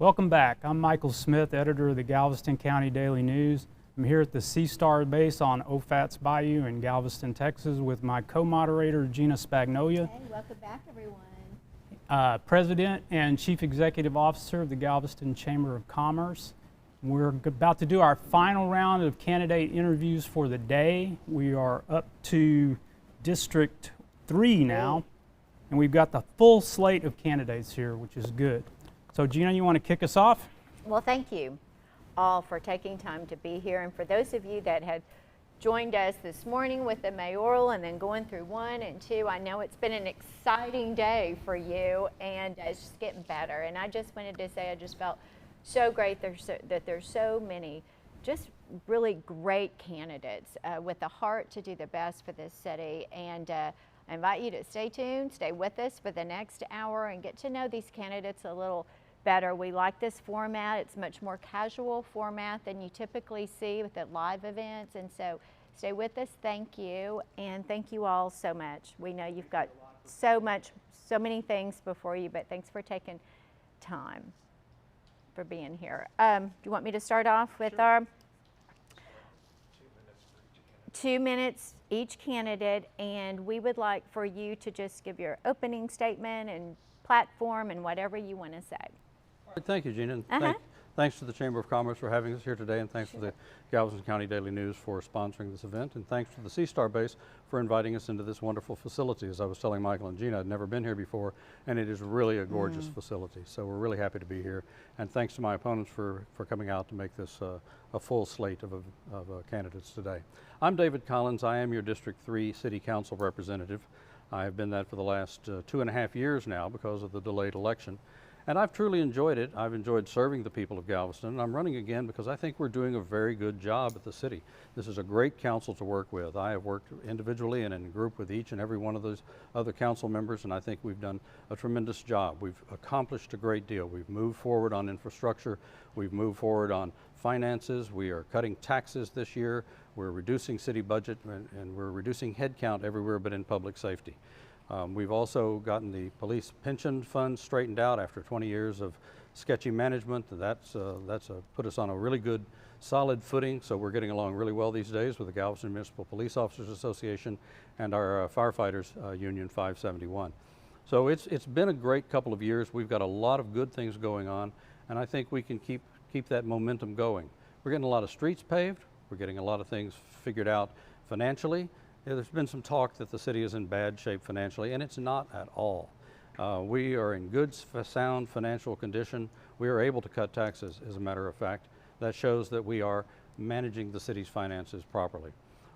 Welcome back. I'm Michael Smith, editor of the Galveston County Daily News. I'm here at the Sea Star Base on Ophats Bayou in Galveston, Texas with my co-moderator Gina Spagnolia. Hey, welcome back everyone. President and Chief Executive Officer of the Galveston Chamber of Commerce. We're about to do our final round of candidate interviews for the day. We are up to District 3 now, and we've got the full slate of candidates here, which is good. So Gina, you want to kick us off? Well, thank you all for taking time to be here. And for those of you that had joined us this morning with the mayoral and then going through 1 and 2, I know it's been an exciting day for you, and it's just getting better. And I just wanted to say I just felt so great that there's so many just really great candidates with the heart to do the best for this city. And I invite you to stay tuned, stay with us for the next hour and get to know these candidates a little better. We like this format. It's much more casual format than you typically see with the live events. And so stay with us. Thank you. And thank you all so much. We know you've got so many things before you, but thanks for taking time for being here. Do you want me to start off with our 2 minutes each candidate, and we would like for you to just give your opening statement and platform and whatever you want to say. All right, thank you, Gina. And thanks to the Chamber of Commerce for having us here today, and thanks to the Galveston County Daily News for sponsoring this event, and thanks to the Sea Star Base for inviting us into this wonderful facility. As I was telling Michael and Gina, I'd never been here before, and it is really a gorgeous facility. So we're really happy to be here, and thanks to my opponents for coming out to make this a full slate of candidates today. I'm David Collins. I am your District 3 City Council representative. I have been that for the last 2.5 years now because of the delayed election. And I've truly enjoyed it. I've enjoyed serving the people of Galveston, and I'm running again because I think we're doing a very good job at the city. This is a great council to work with. I have worked individually and in group with each and every one of those other council members, and I think we've done a tremendous job. We've accomplished a great deal. We've moved forward on infrastructure. We've moved forward on finances. We are cutting taxes this year. We're reducing city budget, and we're reducing headcount everywhere but in public safety. We've also gotten the police pension fund straightened out after 20 years of sketchy management. That's put us on a really good, solid footing. So we're getting along really well these days with the Galveston Municipal Police Officers Association and our firefighters union 571. So it's been a great couple of years. We've got a lot of good things going on, and I think we can keep that momentum going. We're getting a lot of streets paved. We're getting a lot of things figured out financially. There's been some talk that the city is in bad shape financially, and it's not at all. We are in good, sound financial condition. We are able to cut taxes, as a matter of fact. That shows that we are managing the city's finances properly.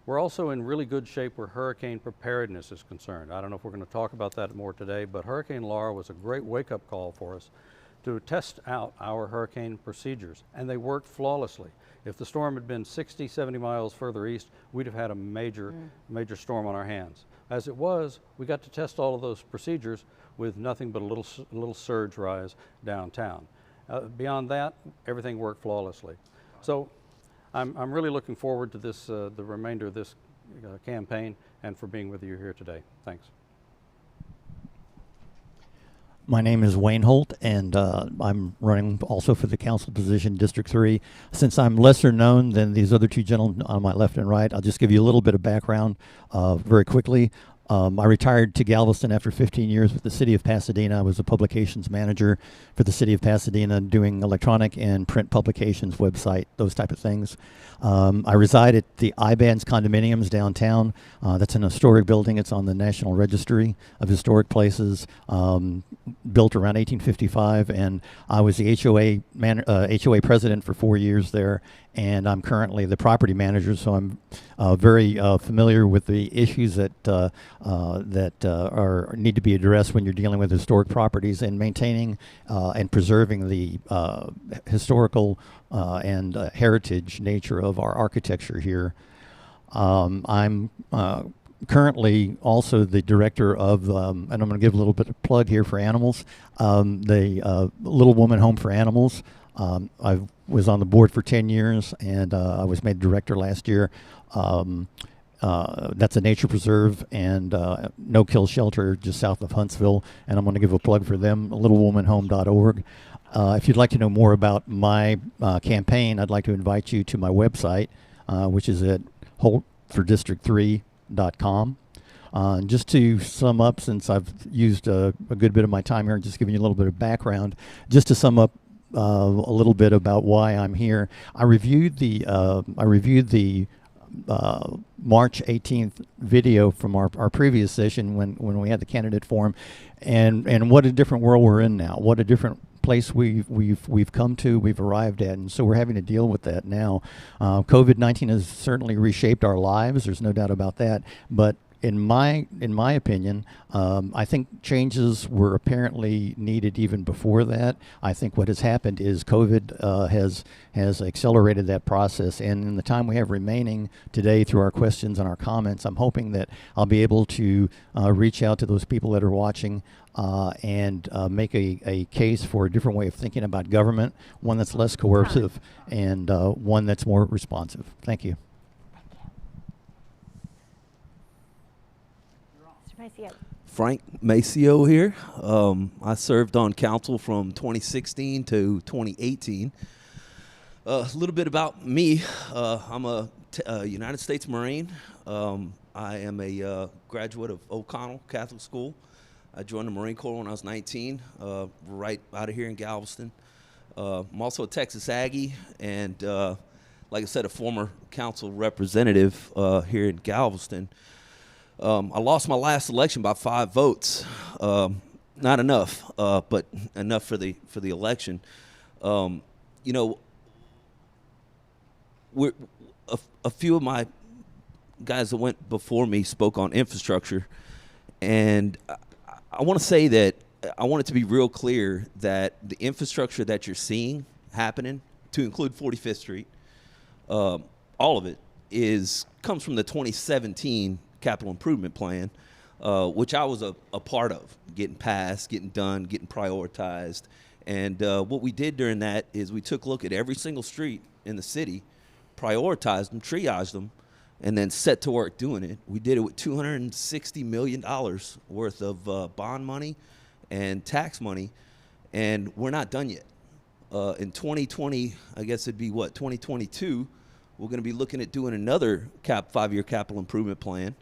We're also in really good shape where hurricane preparedness is concerned. I don't know if we're going to talk about that more today, but Hurricane Laura was a great wake-up call for us to test out our hurricane procedures, and they worked flawlessly. If the storm had been 60, 70 miles further east, we'd have had a major storm on our hands. As it was, we got to test all of those procedures with nothing but a little surge rise downtown. Beyond that, everything worked flawlessly. So I'm really looking forward to this, the remainder of this campaign, and for being with you here today. Thanks. My name is Wayne Holt, and I'm running also for the council position, District 3. Since I'm lesser known than these other two gentlemen on my left and right, I'll just give you a little bit of background very quickly. I retired to Galveston after 15 years with the City of Pasadena. I was a publications manager for the City of Pasadena, doing electronic and print publications, website, those type of things. I reside at the IBANS condominiums downtown. That's an historic building. It's on the National Registry of Historic Places, built around 1855, and I was the HOA president for 4 years there, and I'm currently the property manager, so I'm very familiar with the issues that need to be addressed when you're dealing with historic properties and maintaining and preserving the historical and heritage nature of our architecture here. I'm currently also the director of, and I'm going to give a little bit of plug here for animals, the Little Woman Home for Animals. I was on the board for 10 years, and I was made director last year. That's a nature preserve and no-kill shelter just south of Huntsville, and I'm going to give a plug for them, littlewomanhome.org. If you'd like to know more about my campaign, I'd like to invite you to my website, which is at holtfordistrict3.com. Just to sum up, since I've used a good bit of my time here and just giving you a little bit of background, just to sum up a little bit about why I'm here. I reviewed the March 18th video from our previous session when we had the candidate forum, and what a different world we're in now. What a different place we've come to, we've arrived at, and so we're having to deal with that now. COVID-19 has certainly reshaped our lives. There's no doubt about that, but in my opinion, I think changes were apparently needed even before that. I think what has happened is COVID has accelerated that process. And in the time we have remaining today, through our questions and our comments, I'm hoping that I'll be able to reach out to those people that are watching and make a case for a different way of thinking about government, one that's less coercive and one that's more responsive. Thank you. Maceo. Frank Maceo here. I served on council from 2016 to 2018. A little bit about me. I'm a United States Marine. I am a graduate of O'Connell Catholic School. I joined the Marine Corps when I was 19, right out of here in Galveston. I'm also a Texas Aggie, and like I said, a former council representative here in Galveston. I lost my last election by 5 votes. Not enough, but enough for the election. You know, a few of my guys that went before me spoke on infrastructure, and I want to say that I want it to be real clear that the infrastructure that you're seeing happening, to include 45th Street, all of it comes from the 2017 capital improvement plan, which I was a part of, getting passed, getting done, getting prioritized. And what we did during that is we took a look at every single street in the city, prioritized them, triaged them, and then set to work doing it. We did it with $260 million worth of bond money and tax money, and we're not done yet. In 2020, I guess it'd be 2022, we're going to be looking at doing another 5-year capital improvement plan.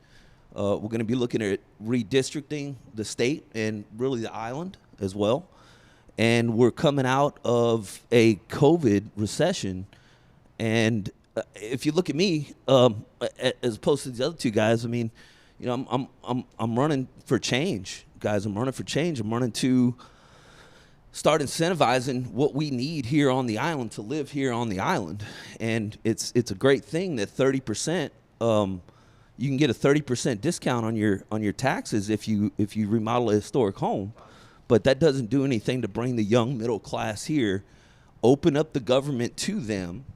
We're going to be looking at redistricting the state and really the island as well. And we're coming out of a COVID recession. And if you look at me, as opposed to the other two guys, I mean, you know, I'm running for change, guys. I'm running for change. I'm running to start incentivizing what we need here on the island to live here on the island. And it's a great thing that 30%. You can get a 30% discount on your taxes if you remodel a historic home, but that doesn't do anything to bring the young middle class here, open up the government to them,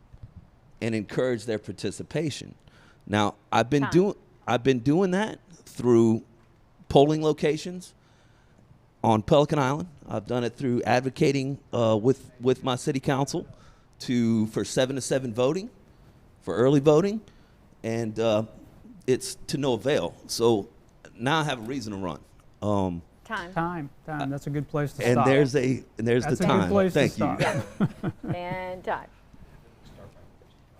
and encourage their participation. Now, I've been doing that through polling locations on Pelican Island. I've done it through advocating with my city council for 7-to-7 voting, for early voting, and it's to no avail. So now I have a reason to run. Time. That's a good place to And stop. there's That's the a time. good place Thank to you. stop. And time.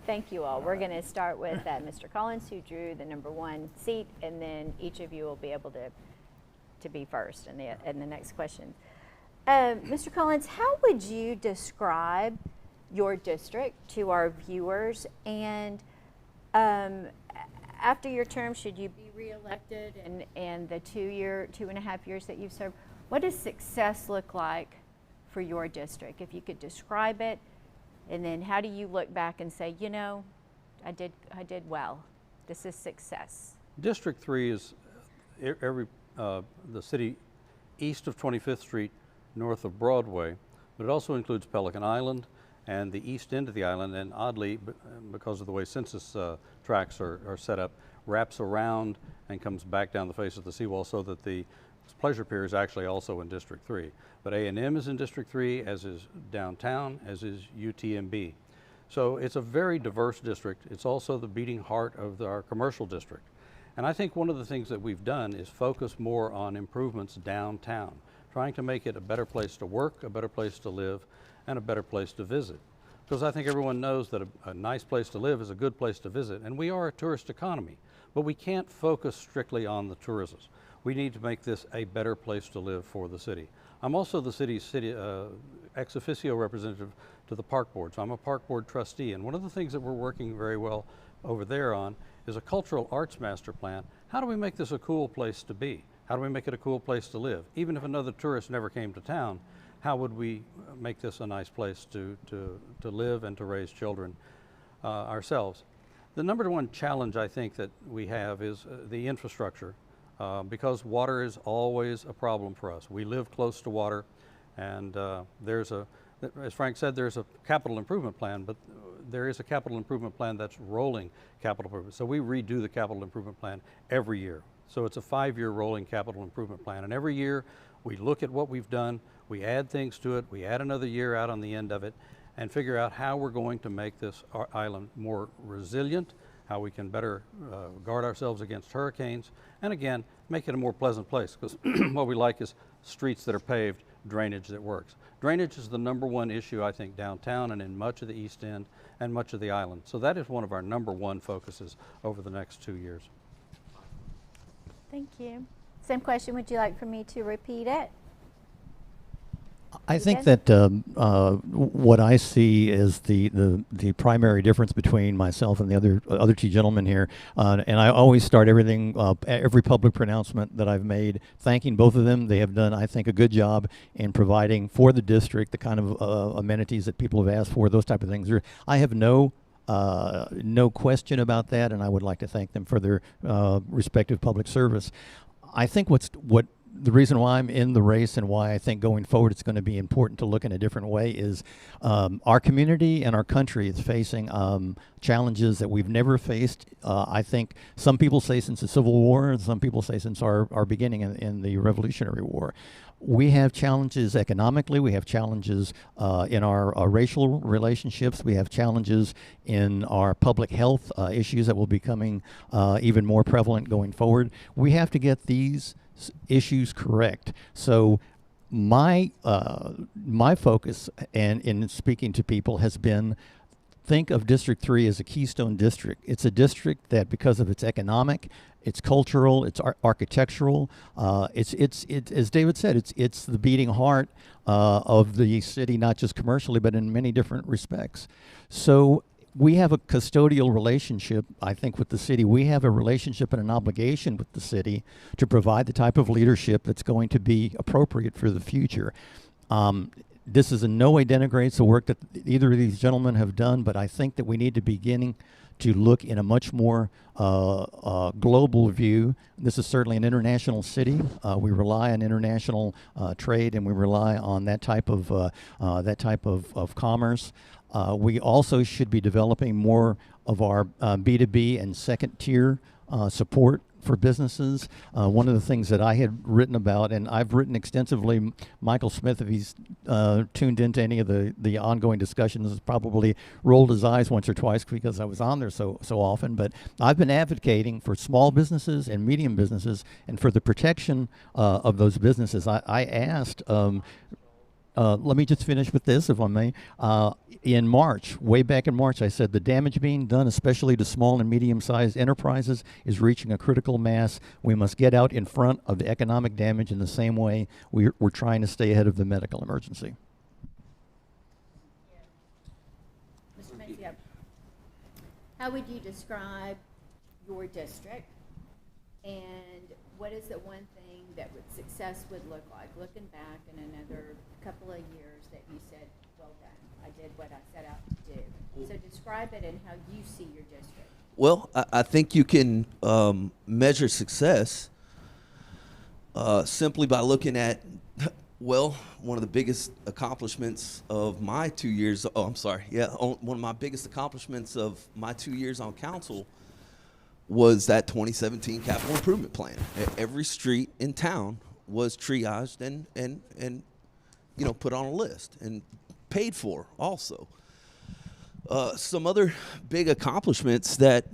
Thank you all. We're going to start with Mr. Collins, who drew the number 1 seat, and then each of you will be able to be first in the next question. Mr. Collins, how would you describe your district to our viewers? And after your term, should you be reelected and the 2.5 years that you've served, what does success look like for your district? If you could describe it, and then how do you look back and say, you know, I did well. This is success. District 3 is the city east of 25th Street, north of Broadway, but it also includes Pelican Island and the east end of the island, and oddly, because of the way census tracts are set up, wraps around and comes back down the face of the seawall, so that the pleasure pier is actually also in District 3. But A&M is in District 3, as is downtown, as is UTMB. So it's a very diverse district. It's also the beating heart of our commercial district. And I think one of the things that we've done is focus more on improvements downtown. trying to make it a better place to work, a better place to live, and a better place to visit. Because I think everyone knows that a nice place to live is a good place to visit, and we are a tourist economy, but we can't focus strictly on the tourism. We need to make this a better place to live for the city. I'm also the city's ex officio representative to the park board, so I'm a park board trustee, and one of the things that we're working very well over there on is a cultural arts master plan. How do we make this a cool place to be? How do we make it a cool place to live? Even if another tourist never came to town, how would we make this a nice place to live and to raise children ourselves? The number one challenge I think that we have is the infrastructure, because water is always a problem for us. We live close to water, and as Frank said, there's a capital improvement plan, but there is a capital improvement plan that's rolling capital improvement. So we redo the capital improvement plan every year. So it's a 5-year rolling capital improvement plan, and every year we look at what we've done, we add things to it, we add another year out on the end of it, and figure out how we're going to make this island more resilient, how we can better guard ourselves against hurricanes, and again, make it a more pleasant place, because what we like is streets that are paved, drainage that works. Drainage is the number one issue, I think, downtown and in much of the East End and much of the island. So that is one of our number one focuses over the next 2 years. Thank you. Same question, would you like for me to repeat it? I think that what I see is the primary difference between myself and the other two gentlemen here, and I always start everything, every public pronouncement that I've made, thanking both of them. They have done, I think, a good job in providing for the district the kind of amenities that people have asked for, those type of things. I have no question about that, and I would like to thank them for their respective public service. I think the reason why I'm in the race and why I think going forward it's going to be important to look in a different way is our community and our country is facing challenges that we've never faced. I think some people say since the Civil War, and some people say since our beginning in the Revolutionary War. We have challenges economically, we have challenges in our racial relationships, we have challenges in our public health issues that will be becoming even more prevalent going forward. We have to get these issues correct. So my focus and in speaking to people has been, think of District 3 as a keystone district. It's a district that, because of its economic, its cultural, its architectural, it's as David said, it's the beating heart of the city, not just commercially, but in many different respects. So we have a custodial relationship, I think, with the city. We have a relationship and an obligation with the city to provide the type of leadership that's going to be appropriate for the future. This is in no way denigrates the work that either of these gentlemen have done, but I think that we need to beginning to look in a much more global view. This is certainly an international city. We rely on international trade, and we rely on that type of commerce. We also should be developing more of our B2B and second tier support for businesses. One of the things that I had written about, and I've written extensively, Michael Smith, if he's tuned into any of the ongoing discussions, has probably rolled his eyes once or twice because I was on there so often, but I've been advocating for small businesses and medium businesses and for the protection of those businesses. I asked, let me just finish with this, if I may. In March, way back in March, I said the damage being done, especially to small and medium-sized enterprises, is reaching a critical mass. We must get out in front of the economic damage in the same way we're trying to stay ahead of the medical emergency. Mr. Maceo, how would you describe your district, and what is the one thing that success would look like, looking back in another couple of years that you said, well done, I did what I set out to do. So describe it and how you see your district. Well, I think you can measure success simply by looking at, well, one of the biggest accomplishments of my 2 years, one of my biggest accomplishments of my 2 years on council was that 2017 capital improvement plan. Every street in town was triaged and put on a list and paid for also. Some other big accomplishments that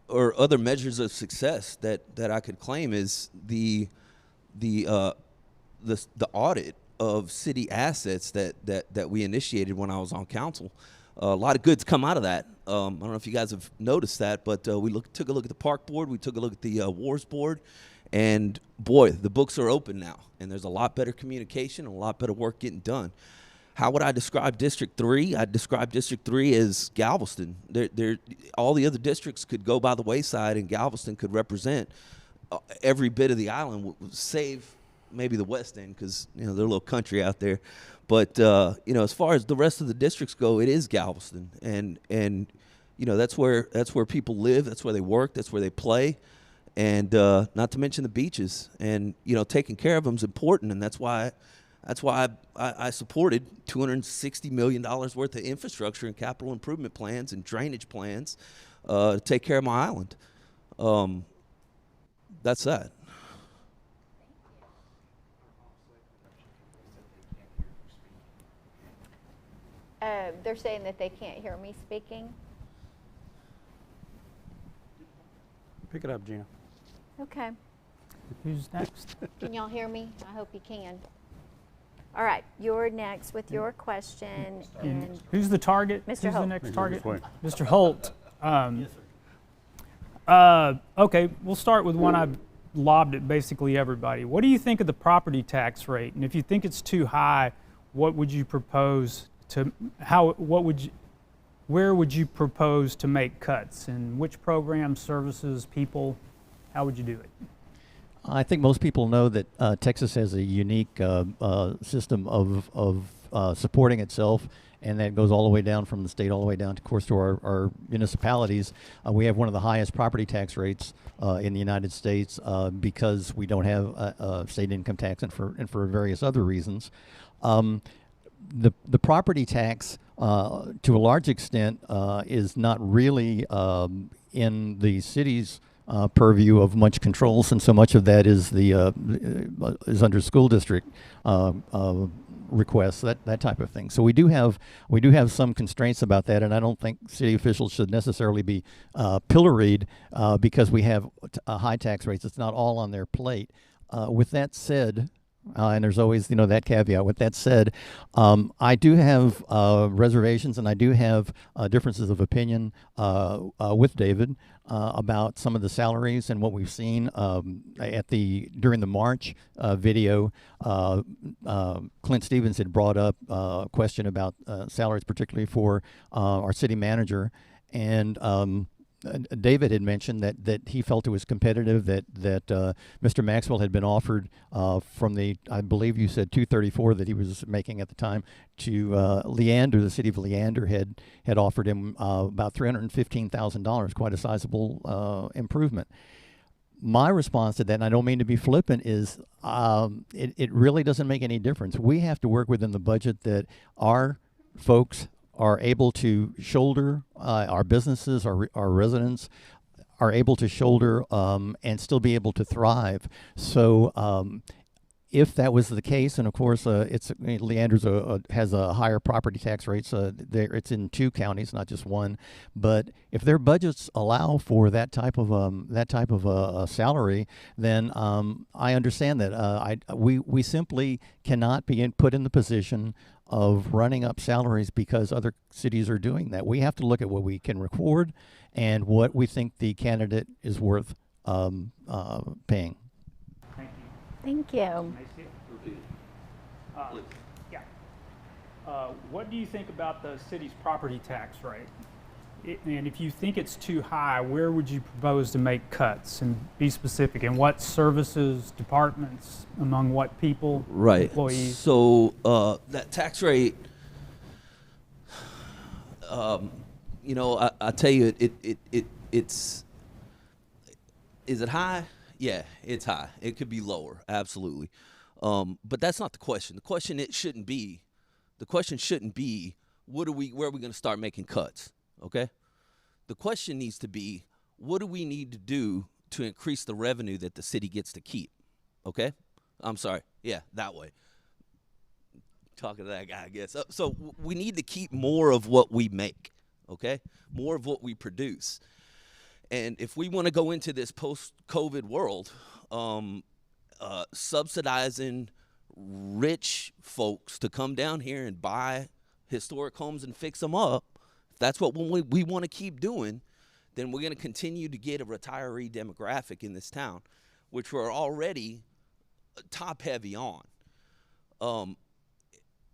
or other measures of success that I could claim is the the audit of city assets that we initiated when I was on council. A lot of good's come out of that. I don't know if you guys have noticed that, but we took a look at the park board, we took a look at the wars board, and boy, the books are open now, and there's a lot better communication and a lot better work getting done. How would I describe District 3? I'd describe District 3 as Galveston. All the other districts could go by the wayside, and Galveston could represent every bit of the island, save maybe the west end, because they're a little country out there. But as far as the rest of the districts go, it is Galveston, and that's where people live, that's where they work, that's where they play, and not to mention the beaches. And taking care of them is important, and that's why I supported $260 million worth of infrastructure and capital improvement plans and drainage plans to take care of my island. That's that. They're saying that they can't hear me speaking. Pick it up, Gina. Okay. Who's next? Can y'all hear me? I hope you can. All right, you're next with your question. And Who's the target? Mr. Who's the Holt. next target? This way. Mr. Holt. Okay, we'll start with one I've lobbed at basically everybody. What do you think of the property tax rate? And if you think it's too high, what would you propose to, where would you propose to make cuts? And which programs, services, people, how would you do it? I think most people know that Texas has a unique system of supporting itself, and that goes all the way down from the state all the way down, of course, to our municipalities. We have one of the highest property tax rates in the United States because we don't have a state income tax, and for various other reasons. The property tax, to a large extent, is not really in the city's purview of much control, since so much of that is is under school district requests, that type of thing. So we do have some constraints about that, and I don't think city officials should necessarily be pilloried because we have high tax rates. It's not all on their plate. With that said, and there's always that caveat. With that said, I do have reservations, and I do have differences of opinion with David about some of the salaries and what we've seen during the March video. Clint Stevens had brought up a question about salaries, particularly for our city manager, and David had mentioned that he felt it was competitive, that Mr. Maxwell had been offered from I believe you said $234 that he was making at the time, to Leander. The city of Leander had offered him about $315,000, quite a sizable improvement. My response to that, and I don't mean to be flippant, is it really doesn't make any difference. We have to work within the budget that our folks are able to shoulder, our businesses, our residents are able to shoulder and still be able to thrive. So if that was the case, and of course Leander's has a higher property tax rate, so it's in 2 counties, not just one. But if their budgets allow for that type of salary, then I understand that. We simply cannot be put in the position of running up salaries because other cities are doing that. We have to look at what we can record and what we think the candidate is worth paying. thank you. What do you think about the city's property tax rate? And if you think it's too high, where would you propose to make cuts? And be specific. In what services, departments, among what people, employees? So that tax rate, I tell you, it's is it high? Yeah, it's high. It could be lower, absolutely. But that's not the question. The question shouldn't be where are we going to start making cuts? Okay? The question needs to be, what do we need to do to increase the revenue that the city gets to keep? Okay? I'm sorry. Yeah, that way. Talking to that guy, I guess. So we need to keep more of what we make, okay? More of what we produce. And if we want to go into this post-COVID world, subsidizing rich folks to come down here and buy historic homes and fix them up, if that's what we want to keep doing, then we're going to continue to get a retiree demographic in this town, which we're already top heavy on.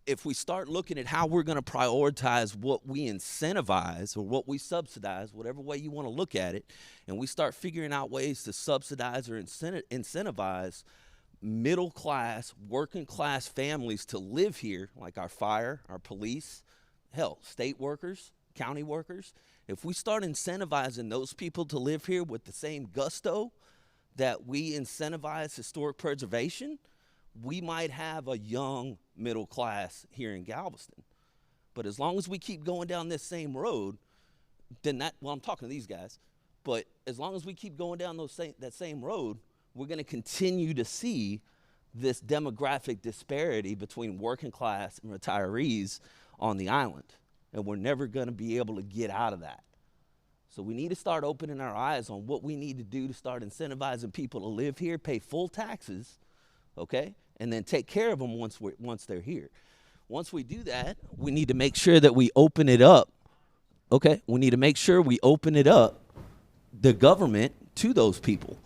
If we start looking at how we're going to prioritize what we incentivize or what we subsidize, whatever way you want to look at it, and we start figuring out ways to subsidize or incentivize middle class, working class families to live here, like our fire, our police, hell, state workers, county workers, if we start incentivizing those people to live here with the same gusto that we incentivize historic preservation, we might have a young middle class here in Galveston. But as long as we keep going down this same road, then I'm talking to these guys, but as long as we keep going down that same road, we're going to continue to see this demographic disparity between working class and retirees on the island. And we're never going to be able to get out of that. So we need to start opening our eyes on what we need to do to start incentivizing people to live here, pay full taxes, okay, and then take care of them once they're here. Once we do that, we need to make sure that we open it up, okay? We need to make sure we open it up, the government, to those people.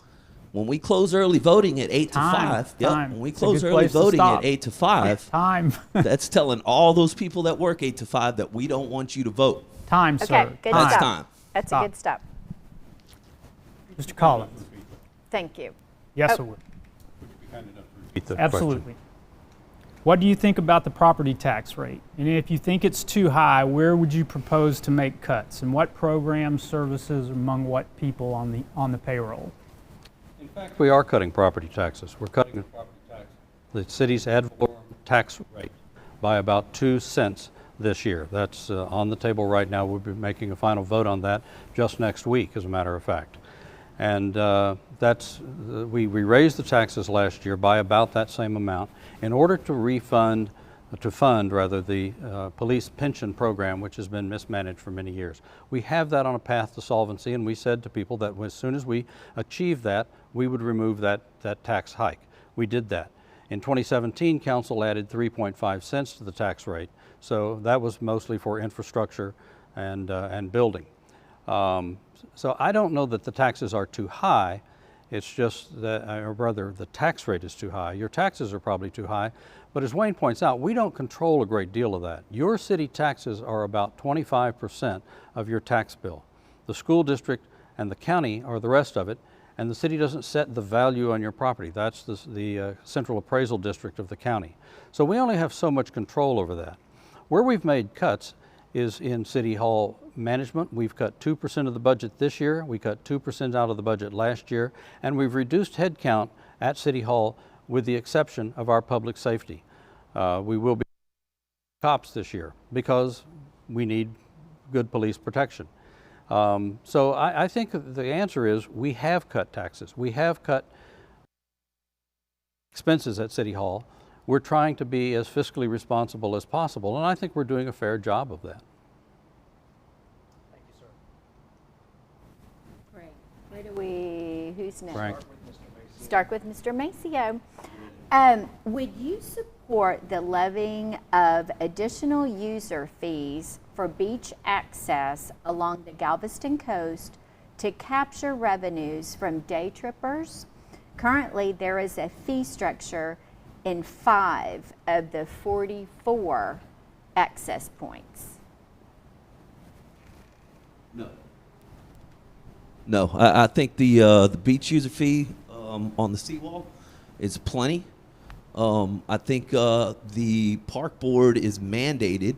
When we close early voting at 8 to 5, when we close early voting at 8 to 5, that's telling all those people that work 8 to 5 that we don't want you to vote. Time, Okay, sir. good That's stop. time. That's Stop. a good stop. Mr. Collins. Thank you. Yes, Oh. sir. Repeat the question. Absolutely. What do you think about the property tax rate? And if you think it's too high, where would you propose to make cuts? And what programs, services, among what people on the payroll? In fact, we are cutting property taxes. We're cutting the property tax, the city's ad valorem tax rate, by about 2 cents this year. That's on the table right now. We'll be making a final vote on that just next week, as a matter of fact. And we raised the taxes last year by about that same amount in order to fund the police pension program, which has been mismanaged for many years. We have that on a path to solvency, and we said to people that as soon as we achieve that, we would remove that tax hike. We did that. In 2017, council added 3.5 cents to the tax rate, so that was mostly for infrastructure and building. So I don't know that the taxes are too high. It's just that, or rather, the tax rate is too high. Your taxes are probably too high. But as Wayne points out, we don't control a great deal of that. Your city taxes are about 25% of your tax bill. The school district and the county are the rest of it, and the city doesn't set the value on your property. That's the central appraisal district of the county. So we only have so much control over that. Where we've made cuts is in City Hall management. We've cut 2% of the budget this year. We cut 2% out of the budget last year, and we've reduced headcount at City Hall with the exception of our public safety. We will be cops this year because we need good police protection. So I think the answer is we have cut taxes. We have cut expenses at City Hall. We're trying to be as fiscally responsible as possible, and I think we're doing a fair job of that. Thank you, sir. Great. Who's next? Frank. Start with Mr. Maceo. Would you support the levying of additional user fees for beach access along the Galveston coast to capture revenues from day trippers? Currently, there is a fee structure in 5 of the 44 access points. No, I think the beach user fee on the seawall is plenty. I think the park board is mandated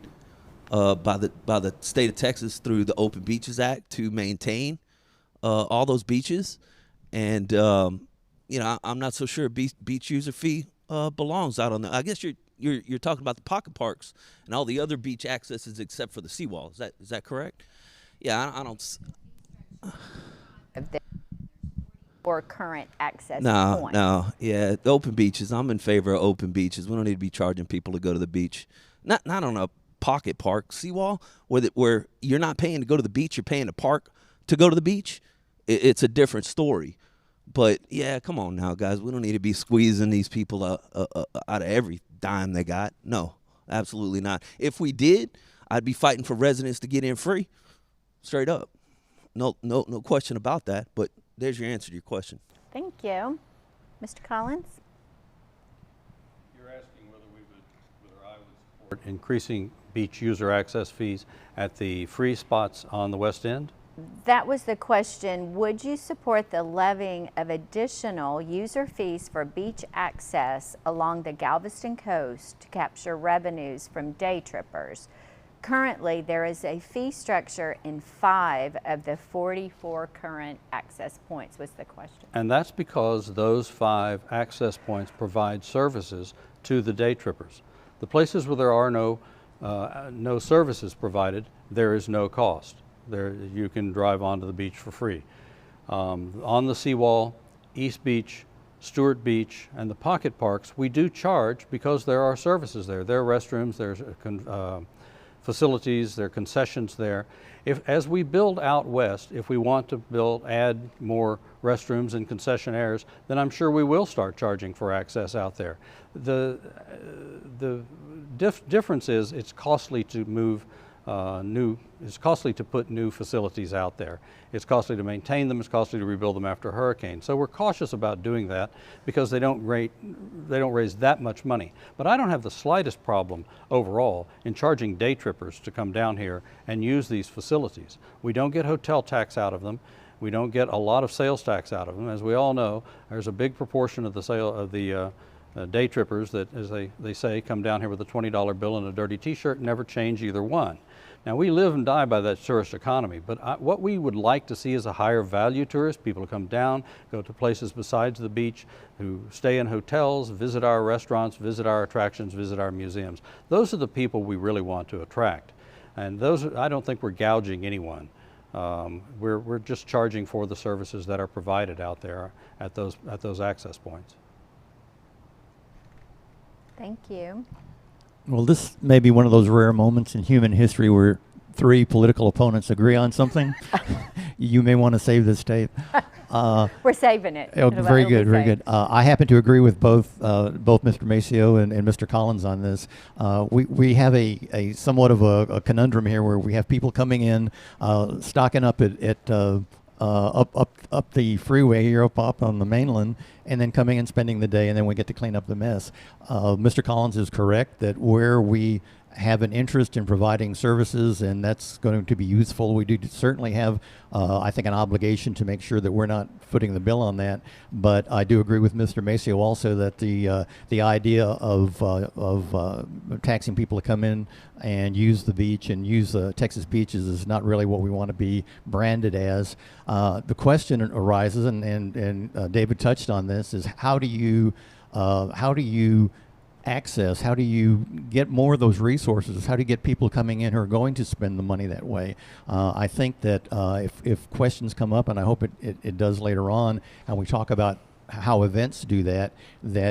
by the state of Texas through the Open Beaches Act to maintain all those beaches, and I'm not so sure beach user fee belongs out on the. I guess you're talking about the pocket parks and all the other beach accesses except for the seawall. Is that correct? Yeah, I don't. Or current access No, points. yeah, the open beaches. I'm in favor of open beaches. We don't need to be charging people to go to the beach. Not on a pocket park seawall where you're not paying to go to the beach. You're paying to park to go to the beach. It's a different story. But yeah, come on now, guys. We don't need to be squeezing these people out of every dime they got. No, absolutely not. If we did, I'd be fighting for residents to get in free, straight up. No question about that. But there's your answer to your question. Thank you. Mr. Collins? You're asking whether I would support increasing beach user access fees at the free spots on the west end? That was the question. Would you support the levying of additional user fees for beach access along the Galveston coast to capture revenues from day trippers? Currently, there is a fee structure in 5 of the 44 current access points, was the question. And that's because those 5 access points provide services to the day trippers. The places where there are no services provided, there is no cost. There, you can drive onto the beach for free. On the seawall, East Beach, Stewart Beach, and the pocket parks, we do charge because there are services there. There are restrooms, there's facilities, there are concessions there. As we build out west, if we want to add more restrooms and concessionaires, then I'm sure we will start charging for access out there. The difference is it's costly to move it's costly to put new facilities out there. It's costly to maintain them. It's costly to rebuild them after a hurricane. So we're cautious about doing that because they don't raise that much money. But I don't have the slightest problem overall in charging day trippers to come down here and use these facilities. We don't get hotel tax out of them. We don't get a lot of sales tax out of them. As we all know, there's a big proportion of the sale of the day trippers that, as they say, come down here with a $20 bill and a dirty t-shirt and never change either one. Now, we live and die by that tourist economy, but what we would like to see is a higher value tourist, people who come down, go to places besides the beach, who stay in hotels, visit our restaurants, visit our attractions, visit our museums. Those are the people we really want to attract. And I don't think we're gouging anyone. We're just charging for the services that are provided out there at those access points. Thank you. Well, this may be one of those rare moments in human history where 3 political opponents agree on something. You may want to save this tape. We're saving it. Very good, very good. I happen to agree with both Mr. Maceo and Mr. Collins on this. We have a somewhat of a conundrum here where we have people coming in, stocking up up the freeway here up on the mainland, and then coming and spending the day, and then we get to clean up the mess. Mr. Collins is correct that where we have an interest in providing services and that's going to be useful, we do certainly have, I think, an obligation to make sure that we're not footing the bill on that. But I do agree with Mr. Maceo also that the idea of taxing people to come in and use the beach and use Texas beaches is not really what we want to be branded as. The question arises, and David touched on this, is how do you access, how do you get more of those resources? How do you get people coming in who are going to spend the money that way? I think that if questions come up, and I hope it does later on, and we talk about how events do that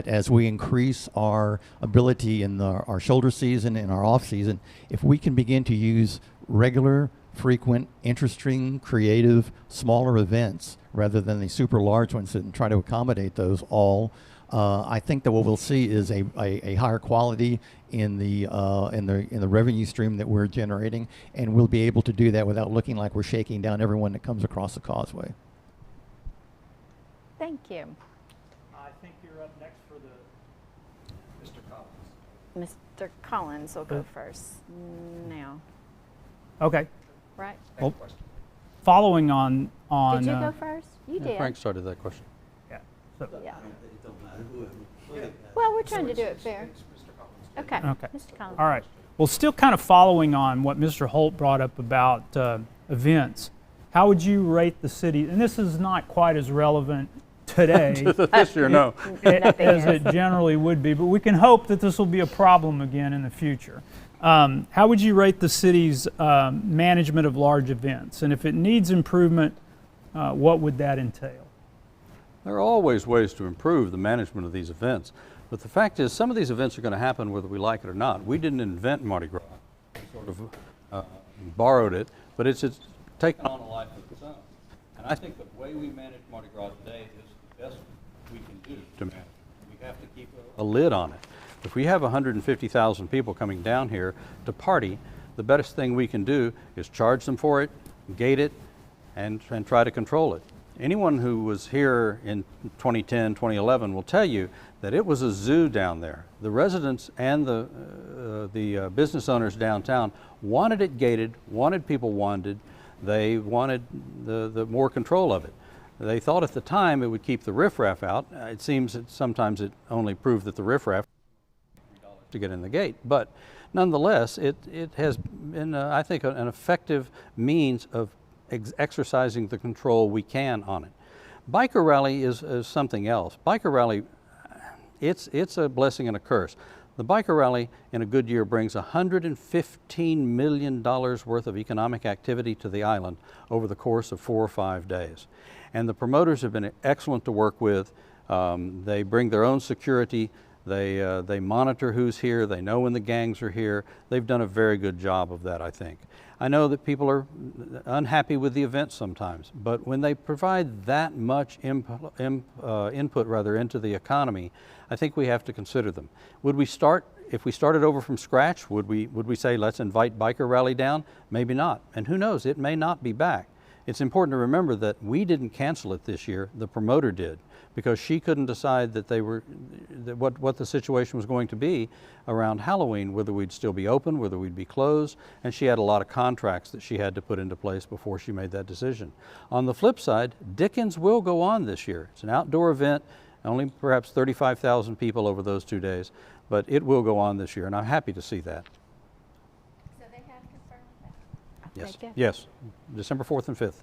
as we increase our ability in our shoulder season and our off season, if we can begin to use regular, frequent, interesting, creative, smaller events rather than the super large ones and try to accommodate those all, I think that what we'll see is a higher quality in the revenue stream that we're generating, and we'll be able to do that without looking like we're shaking down everyone that comes across the causeway. Thank you. I think you're up next for the Mr. Collins. Mr. Collins will go first now. Okay. Right? Well, following on. Did you go first? You did. Frank started that question. Yeah. So, Yeah. Well, we're trying to do it fair. Okay. Okay. Mr. Collins. all right. Well, still kind of following on what Mr. Holt brought up about events, how would you rate the city? And this is not quite as relevant today This year, no. as it generally would be, but we can hope that this will be a problem again in the future. How would you rate the city's management of large events? And if it needs improvement, what would that entail? There are always ways to improve the management of these events, but the fact is some of these events are going to happen whether we like it or not. We didn't invent Mardi Gras, we sort of borrowed it, but it's taken on a life of its own. And I think the way we manage Mardi Gras today is to manage. We have to keep a lid on it. If we have 150,000 people coming down here to party, the best thing we can do is charge them for it, gate it, and try to control it. Anyone who was here in 2010, 2011 will tell you that it was a zoo down there. The residents and the business owners downtown wanted it gated, wanted people wanted. They wanted the more control of it. They thought at the time it would keep the riffraff out. It seems that sometimes it only proved that the riffraff to get in the gate. But nonetheless, it has been, I think, an effective means of exercising the control we can on it. Biker rally is something else. Biker rally, it's a blessing and a curse. The biker rally in a good year brings $115 million worth of economic activity to the island over the course of 4 or 5 days. And the promoters have been excellent to work with. They bring their own security. They monitor who's here. They know when the gangs are here. They've done a very good job of that, I think. I know that people are unhappy with the event sometimes, but when they provide that much input into the economy, I think we have to consider them. Would we start, if we started over from scratch, would we say, let's invite Biker Rally down? Maybe not. And who knows, it may not be back. It's important to remember that we didn't cancel it this year, the promoter did, because she couldn't decide that what the situation was going to be around Halloween, whether we'd still be open, whether we'd be closed, and she had a lot of contracts that she had to put into place before she made that decision. On the flip side, Dickens will go on this year. It's an outdoor event, only perhaps 35,000 people over those 2 days, but it will go on this year, and I'm happy to see that. So they have confirmed that? Yes, Thank you. yes, December 4th and 5th.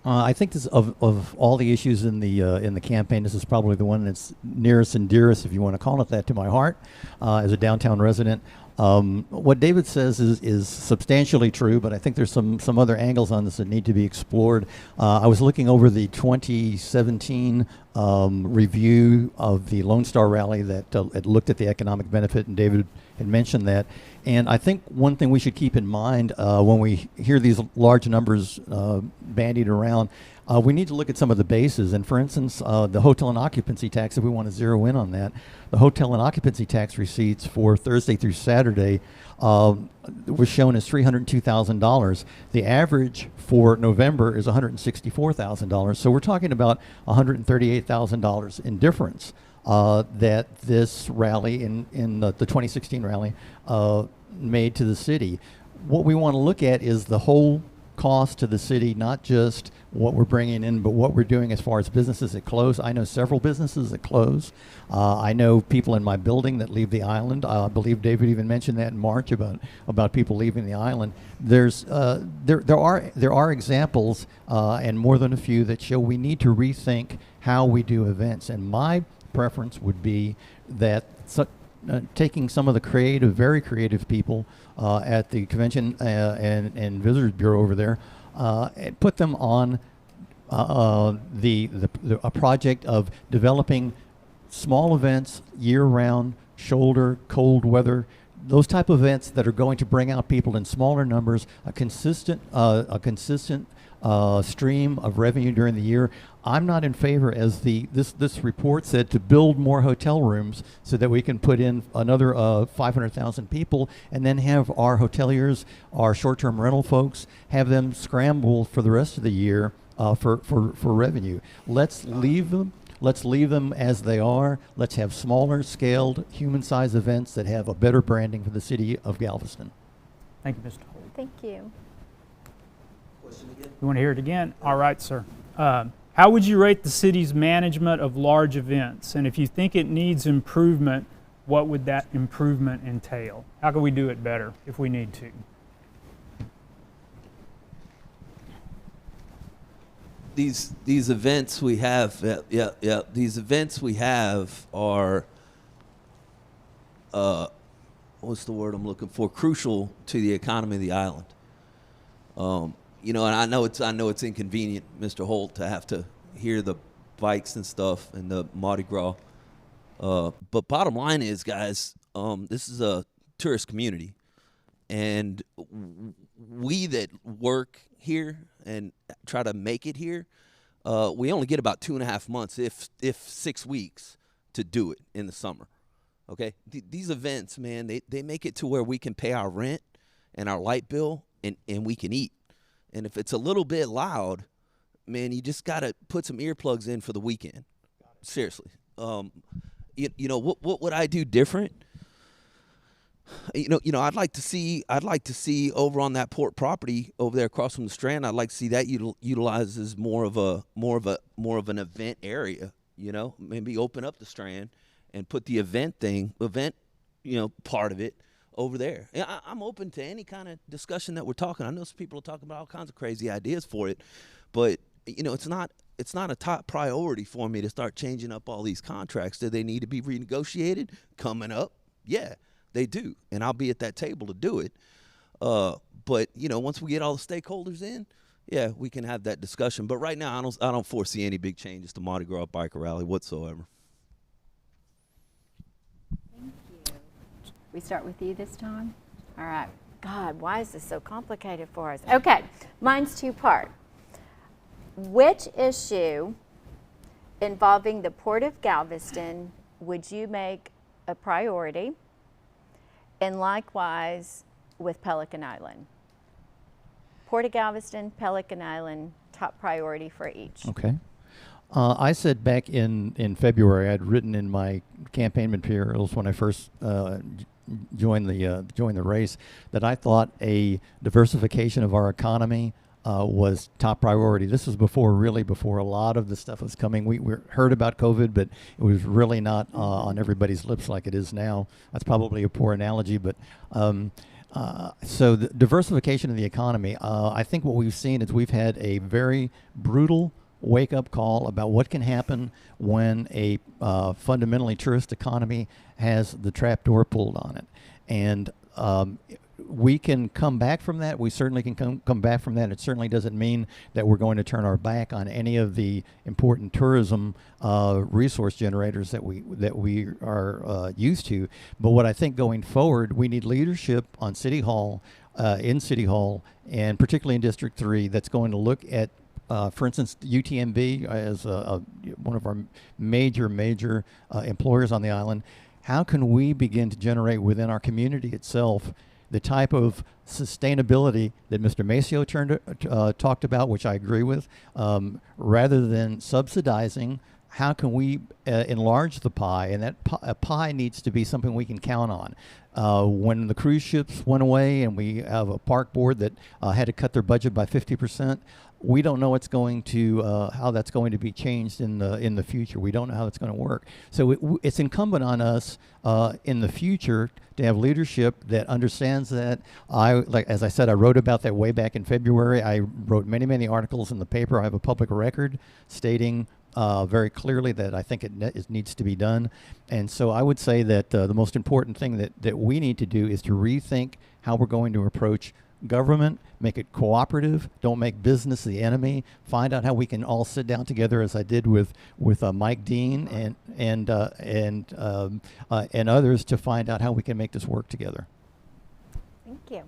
I think this, of all the issues in the campaign, this is probably the one that's nearest and dearest, if you want to call it that, to my heart as a downtown resident. What David says is substantially true, but I think there's some other angles on this that need to be explored. I was looking over the 2017 review of the Lone Star Rally that looked at the economic benefit, and David had mentioned that. And I think one thing we should keep in mind when we hear these large numbers bandied around, we need to look at some of the bases. And for instance, the hotel and occupancy tax, if we want to zero in on that, the hotel and occupancy tax receipts for Thursday through Saturday was shown as $302,000. The average for November is $164,000. So we're talking about $138,000 in difference that this rally in the 2016 rally made to the city. What we want to look at is the whole cost to the city, not just what we're bringing in, but what we're doing as far as businesses that close. I know several businesses that close. I know people in my building that leave the island. I believe David even mentioned that in March about people leaving the island. There are examples, and more than a few, that show we need to rethink how we do events. And my preference would be that taking some of the very creative people at the Convention and Visitors Bureau over there, and put them on a project of developing small events year-round, shoulder, cold weather, those type of events that are going to bring out people in smaller numbers, a consistent stream of revenue during the year. I'm not in favor, as this report said, to build more hotel rooms so that we can put in another 500,000 people, and then have our hoteliers, our short-term rental folks, have them scramble for the rest of the year for revenue. Let's leave them as they are. Let's have smaller scaled, human-sized events that have a better branding for the city of Galveston. Thank you, Mr. Holt. Thank you. You want to hear it again? All right, sir. How would you rate the city's management of large events? And if you think it needs improvement, what would that improvement entail? How can we do it better if we need to? These events we have, these events we have are, what's the word I'm looking for? Crucial to the economy of the island. And I know it's inconvenient, Mr. Holt, to have to hear the bikes and stuff and the Mardi Gras. But bottom line is, guys, this is a tourist community, and we that work here and try to make it here, we only get about 2.5 months, if 6 weeks, to do it in the summer. Okay, these events, man, they make it to where we can pay our rent and our light bill, and we can eat. And if it's a little bit loud, man, you just gotta put some earplugs in for the weekend. Seriously. You know, what would I do different? You know, I'd like to see over on that port property over there across from the Strand. I'd like to see that utilized as more of an event area. You know, maybe open up the Strand and put the event, part of it over there. Yeah, I'm open to any kind of discussion that we're talking. I know some people are talking about all kinds of crazy ideas for it, but you know, it's not a top priority for me to start changing up all these contracts. Do they need to be renegotiated coming up? Yeah. They do, and I'll be at that table to do it. But you know, once we get all the stakeholders in, yeah, we can have that discussion. But right now, I don't foresee any big changes to Mardi Gras Biker Rally whatsoever. Thank you. We start with you this time. All right. God, why is this so complicated for us? Okay, mine's two-part. Which issue involving the Port of Galveston would you make a priority? And likewise with Pelican Island. Port of Galveston, Pelican Island, top priority for each. Okay. I said back in February, I'd written in my campaign materials when I first joined the race that I thought a diversification of our economy was top priority. This was before a lot of the stuff was coming. We heard about COVID, but it was really not on everybody's lips like it is now. That's probably a poor analogy, but so the diversification of the economy, I think what we've seen is we've had a very brutal wake-up call about what can happen when a fundamentally tourist economy has the trap door pulled on it. And we can come back from that. We certainly can come back from that. It certainly doesn't mean that we're going to turn our back on any of the important tourism resource generators that we are used to. But what I think going forward, we need leadership on City Hall, and particularly in District 3, that's going to look at, for instance, UTMB as one of our major employers on the island. How can we begin to generate within our community itself the type of sustainability that Mr. Maceo talked about, which I agree with, rather than subsidizing? How can we enlarge the pie? And that pie needs to be something we can count on. When the cruise ships went away and we have a park board that had to cut their budget by 50%, we don't know how that's going to be changed in the future. We don't know how that's going to work. So it's incumbent on us in the future to have leadership that understands that. As I said, I wrote about that way back in February. I wrote many articles in the paper. I have a public record stating very clearly that I think it needs to be done. And so I would say that the most important thing that we need to do is to rethink how we're going to approach government, make it cooperative, don't make business the enemy, find out how we can all sit down together, as I did with Mike Dean and others, to find out how we can make this work together. Thank you.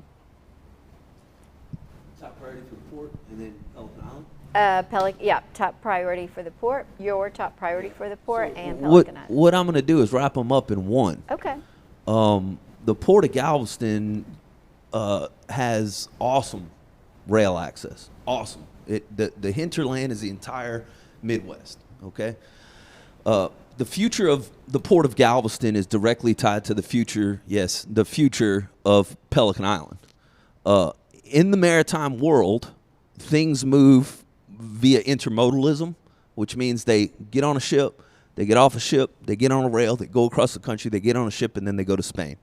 Top priority for the port, and then Pelican Island? Top priority for the port, your top priority for the port, and Pelican Island. What I'm going to do is wrap them up in one. Okay. The Port of Galveston has awesome rail access. Awesome. The hinterland is the entire Midwest. Okay. The future of the Port of Galveston is directly tied to the future of Pelican Island. In the maritime world, things move via intermodalism, which means they get on a ship, they get off a ship, they get on a rail, they go across the country, they get on a ship, and then they go to Spain.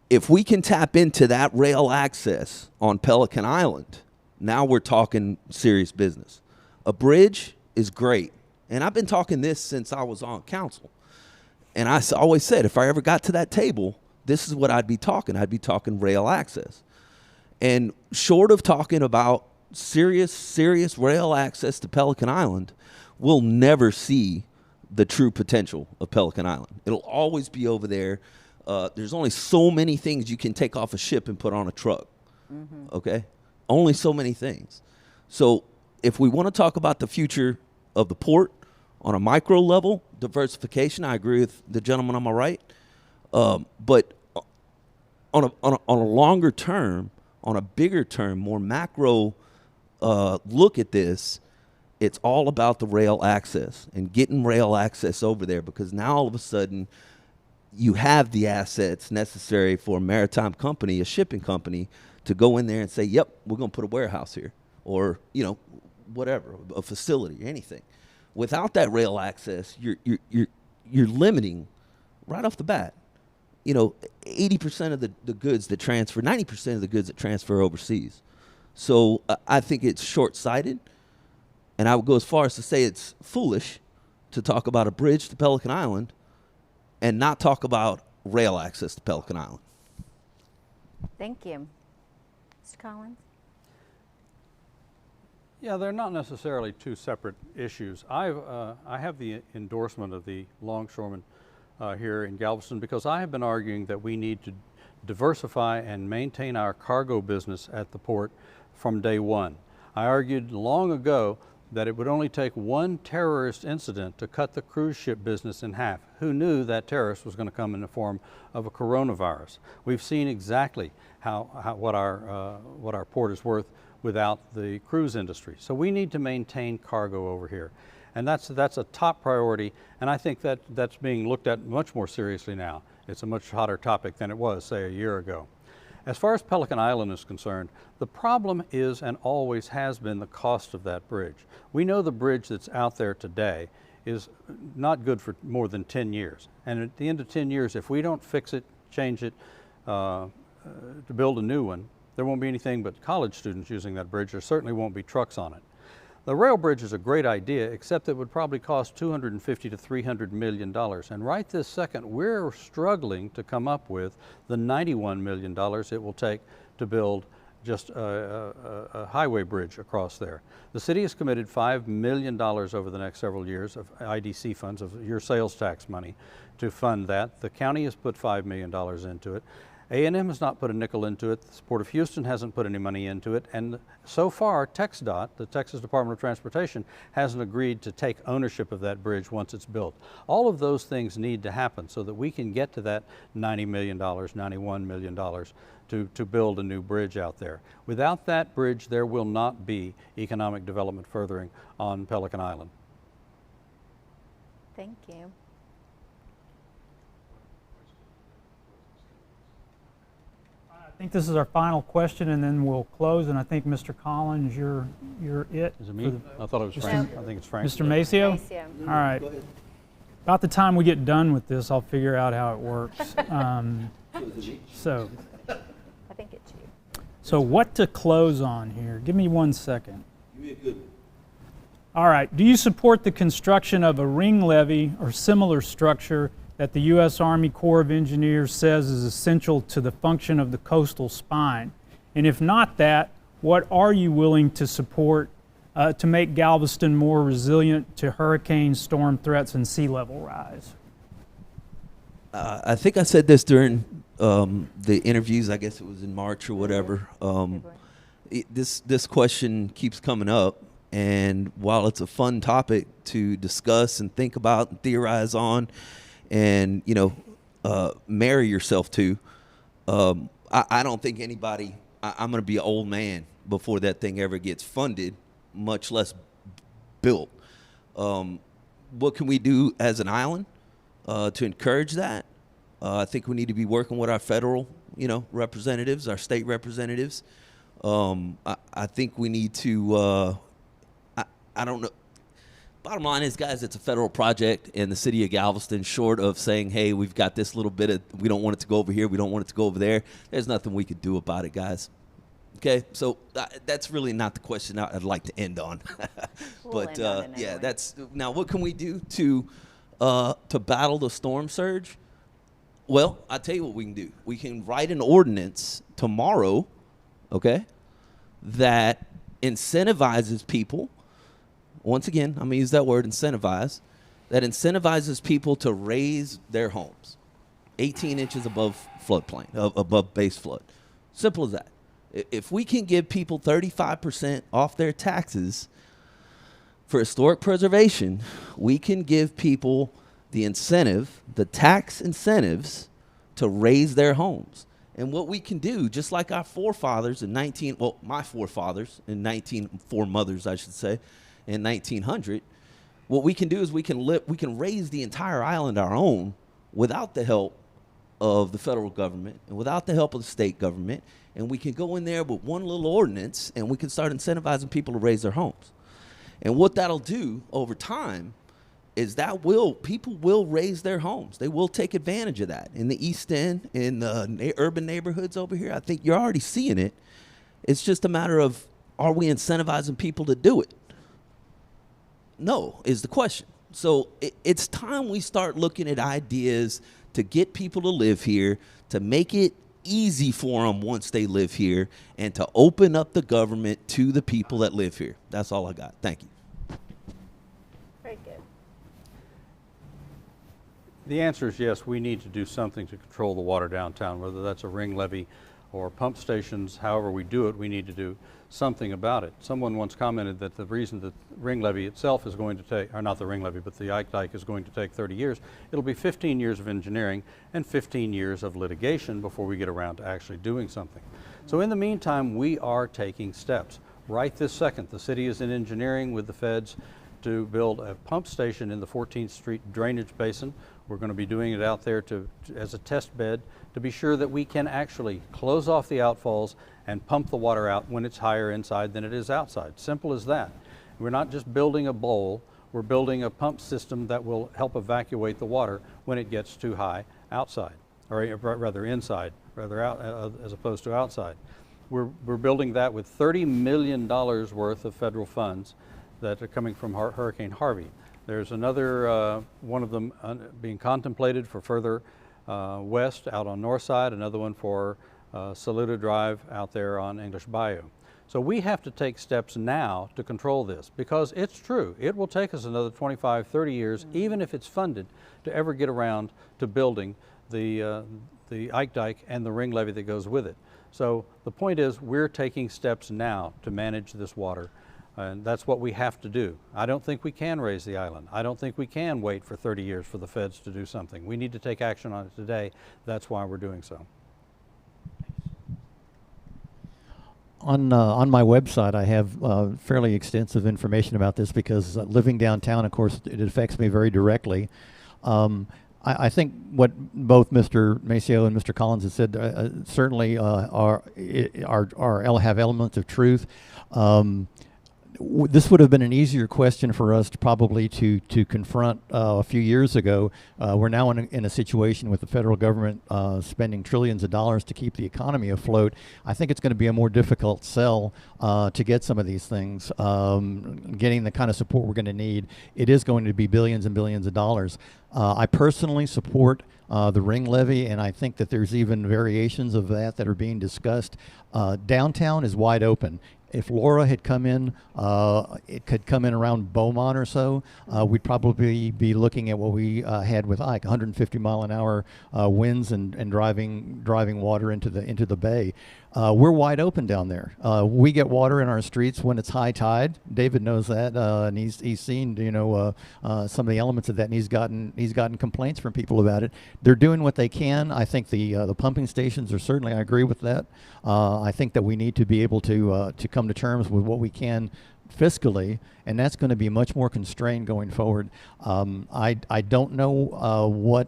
If we can tap into that rail access on Pelican Island, now we're talking serious business. A bridge is great. And I've been talking this since I was on council. And I always said, if I ever got to that table, this is what I'd be talking. I'd be talking rail access. And short of talking about serious rail access to Pelican Island, we'll never see the true potential of Pelican Island. It'll always be over there. There's only so many things you can take off a ship and put on a truck. Mm-hmm. Okay? Only so many things. So if we want to talk about the future of the port on a micro level, diversification, I agree with the gentleman on my right. But on a longer term, on a bigger term, more macro look at this, it's all about the rail access and getting rail access over there, because now all of a sudden you have the assets necessary for a maritime company, a shipping company, to go in there and say, yep, we're going to put a warehouse here, or, you know, whatever, a facility, anything. Without that rail access, you're limiting right off the bat. You know, 80% of the goods that transfer, 90% of the goods that transfer overseas. So I think it's short-sighted, and I would go as far as to say it's foolish to talk about a bridge to Pelican Island and not talk about rail access to Pelican Island. Thank you. Mr. Collins? Yeah, they're not necessarily two separate issues. I have the endorsement of the longshoremen here in Galveston, because I have been arguing that we need to diversify and maintain our cargo business at the port from day one. I argued long ago that it would only take one terrorist incident to cut the cruise ship business in half. Who knew that terrorist was going to come in the form of a coronavirus? We've seen exactly what our port is worth without the cruise industry. So we need to maintain cargo over here. And that's a top priority, and I think that's being looked at much more seriously now. It's a much hotter topic than it was, say, a year ago. As far as Pelican Island is concerned, the problem is and always has been the cost of that bridge. We know the bridge that's out there today is not good for more than 10 years. And at the end of 10 years, if we don't fix it, change it, to build a new one, there won't be anything but college students using that bridge. There certainly won't be trucks on it. The rail bridge is a great idea, except it would probably cost $250 to $300 million. And right this second, we're struggling to come up with the $91 million it will take to build just a highway bridge across there. The city has committed $5 million over the next several years of IDC funds, of your sales tax money, to fund that. The county has put $5 million into it. A&M has not put a nickel into it. The Port of Houston hasn't put any money into it. And so far, TxDOT, the Texas Department of Transportation, hasn't agreed to take ownership of that bridge once it's built. All of those things need to happen so that we can get to that $90 million, $91 million to build a new bridge out there. Without that bridge, there will not be economic development furthering on Pelican Island. Thank you. I think this is our final question, and then we'll close. And I think Mr. Collins, you're it. Is it me? I thought it was Frank. I think it's Frank. Mr. Maceo? Maceo. All right. About the time we get done with this, I'll figure out how it works. So I think it's you. So what to close on here? Give me 1 second. Give me a good one. All right. Do you support the construction of a ring levee or similar structure that the U.S. Army Corps of Engineers says is essential to the function of the coastal spine? And if not that, what are you willing to support to make Galveston more resilient to hurricane, storm threats, and sea level rise? I think I said this during the interviews. I guess it was in March or whatever. This question keeps coming up, and while it's a fun topic to discuss and think about and theorize on, and marry yourself to, I don't think anybody. I'm going to be an old man before that thing ever gets funded, much less built. What can we do as an island to encourage that? I think we need to be working with our federal, representatives, our state representatives. I think we need to. I don't know. Bottom line is, guys, it's a federal project in the city of Galveston. Short of saying, hey, we've got this little bit of, we don't want it to go over here, we don't want it to go over there, there's nothing we could do about it, guys. Okay, so that's really not the question I'd like to end on. But yeah, that's, now what can we do to battle the storm surge? Well, I'll tell you what we can do. We can write an ordinance tomorrow, okay, that incentivizes people. Once again, I'm going to use that word, incentivize, that incentivizes people to raise their homes 18 inches above floodplain, above base flood. Simple as that. If we can give people 35% off their taxes for historic preservation, we can give people the incentive, the tax incentives to raise their homes. And what we can do, just like our forefathers in my forefathers in 4 mothers, I should say, in 1900, what we can do is we can raise the entire island our own without the help of the federal government and without the help of the state government. And we can go in there with one little ordinance and we can start incentivizing people to raise their homes. And what that'll do over time is people will raise their homes. They will take advantage of that. In the East End, in the urban neighborhoods over here, I think you're already seeing it. It's just a matter of, are we incentivizing people to do it? No, is the question. So it's time we start looking at ideas to get people to live here, to make it easy for them once they live here, and to open up the government to the people that live here. That's all I got. Thank you. Very good. The answer is yes, we need to do something to control the water downtown, whether that's a ring levee or pump stations. However we do it, we need to do something about it. Someone once commented that the reason that ring levee itself is going to take, or not the ring levee, but the Ike Dike is going to take 30 years, it'll be 15 years of engineering and 15 years of litigation before we get around to actually doing something. So in the meantime, we are taking steps. Right this second, the city is in engineering with the feds to build a pump station in the 14th Street drainage basin. We're going to be doing it out there as a test bed to be sure that we can actually close off the outfalls and pump the water out when it's higher inside than it is outside. Simple as that. We're not just building a bowl, we're building a pump system that will help evacuate the water when it gets too high outside, or rather inside, as opposed to outside. We're building that with $30 million worth of federal funds that are coming from Hurricane Harvey. There's another one of them being contemplated for further west out on North Side, another one for Saluda Drive out there on English Bayou. So we have to take steps now to control this, because it's true, it will take us another 25, 30 years, even if it's funded, to ever get around to building the Ike Dike and the ring levee that goes with it. So the point is, we're taking steps now to manage this water. And that's what we have to do. I don't think we can raise the island. I don't think we can wait for 30 years for the feds to do something. We need to take action on it today. That's why we're doing so. On my website, I have fairly extensive information about this because living downtown, of course, it affects me very directly. I think what both Mr. Maceo and Mr. Collins have said certainly have elements of truth. This would have been an easier question for us to confront a few years ago. We're now in a situation with the federal government spending trillions of dollars to keep the economy afloat. I think it's going to be a more difficult sell to get some of these things. Getting the kind of support we're going to need, it is going to be billions and billions of dollars. I personally support the ring levee, and I think that there's even variations of that are being discussed. Downtown is wide open. If Laura had come in, it could come in around Beaumont or so, we'd probably be looking at what we had with Ike, 150 mile an hour winds and driving water into the bay. We're wide open down there. We get water in our streets when it's high tide. David knows that, and he's seen some of the elements of that, and he's gotten complaints from people about it. They're doing what they can. I think the pumping stations are certainly. I agree with that. I think that we need to be able to come to terms with what we can fiscally, and that's going to be much more constrained going forward. I don't know what